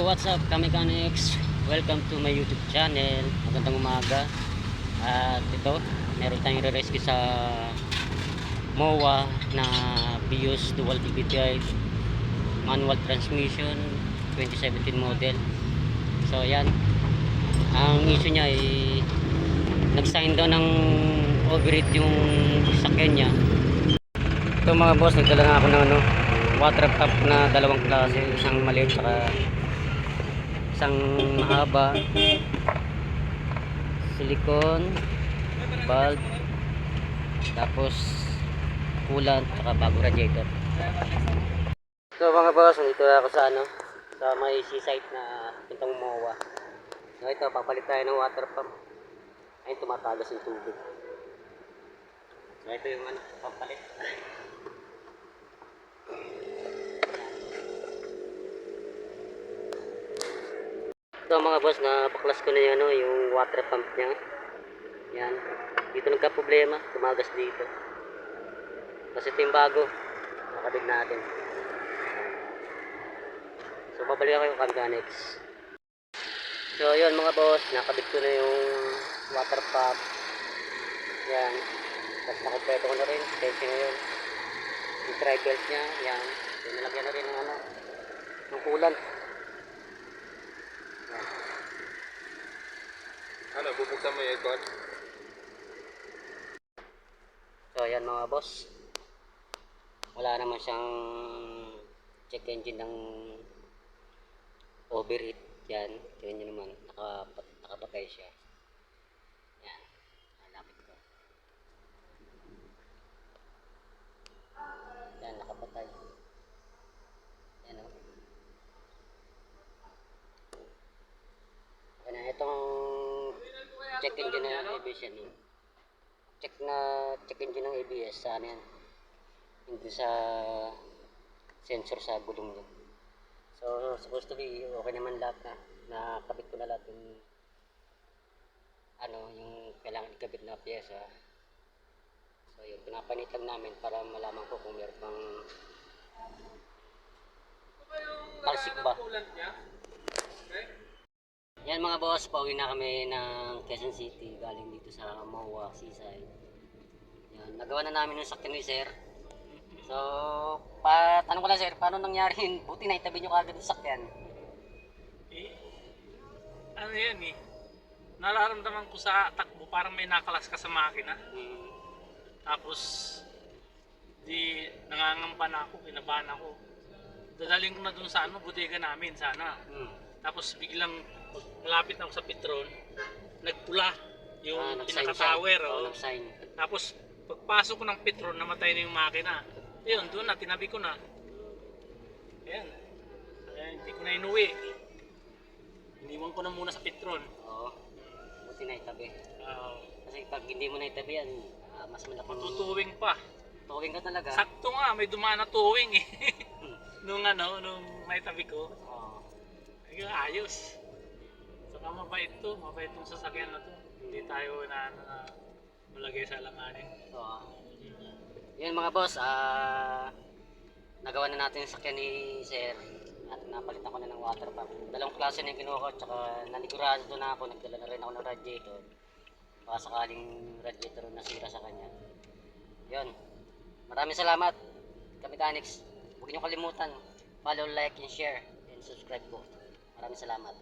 what's up, Kamekanics? Welcome to my YouTube channel. Magandang umaga. At ito, meron tayong re-rescue sa MOA na Vios Dual PPTI manual transmission 2017 model. So yan, ang issue niya ay nag-sign daw ng overheat yung sakyan niya. Ito mga boss, nagdala nga ako ng water pump na dalawang klase, isang maliit saka isang mahaba, silicone valve, tapos coolant saka bago radiator. So mga boss, nandito na ako sa sa may seaside na puntang MOA. So ito, papalit tayo ng water pump. Ayun, tumatagas yung tubig. So ito yung papalit. So mga boss, napaklas ko na yung water pump niya. Yan. Dito nagka-problema, tumagas dito. Kasi ito yung bago. Nakabig natin. So babalik ako yung Kamekanics. So yun mga boss, nakabit ko na yung water pump. Yan. Tapos nakompleto ko na rin. Tension na yun. Yung tri-belt niya. Yan. So nilagyan na rin ng ng coolant. Bubuksan mo yung aircon? So ayan mga boss, wala naman siyang check engine ng overheat. Yan, tingnan nyo naman, nakapatay siya. Yan, malapit ko. Yan, nakapatay. Yan o. Okay na, itong check engine ng ABS yan. Check engine ng ABS sa yan. Hindi sa sensor sa gulong niya. So supposed to be okay naman lahat na. Nakabit ko na lahat yung yung kailangan ikabit na pyesa. So yun, pinapanit lang namin para malaman ko kung meron bang talsik ba. Yan mga boss, pauwi na kami ng Quezon City galing dito sa MOA Seaside. Yan, nagawa na namin yung sakyan ni sir. So, tanong ko lang sir, paano nangyari yun? Buti na itabi nyo kagad yung sakyan. Ano yan nararamdaman ko sa takbo parang may nakalas ka sa makina. Tapos di nangangamba na ako, kinabahan ako. Dadaling ko na dun sa bodega namin sana. Tapos biglang malapit na ako sa Petron, nagpula yung pinaka-tower. Tapos pagpasok ko ng Petron, namatay na yung makina. Ayun, doon na, tinabi ko na. Ayan, hindi ko na inuwi. Iniwan ko na muna sa Petron. Oo, buti na itabi. Kasi pag hindi mo na itabi yan, mas malaki. Matutuwing pa. Tuwing ka talaga. Sakto nga, may dumaan na tuwing nung naitabi ko. Ayos. Saka mabait itong sasakyan na to. Hindi tayo na malagay sa alanganin. Oo. Yun mga boss, nagawa na natin yung sakyan ni sir at napalitan ko na ng water pump. Dalawang klase na yung kinuha ko, tsaka nanigurado na ako, nagdala na rin ako ng radiator. Baka sakaling radiator nasira sa kanya. Yun. Maraming salamat, Kamekanics. Huwag niyo kalimutan, follow, like, and share, and subscribe po. Maraming salamat.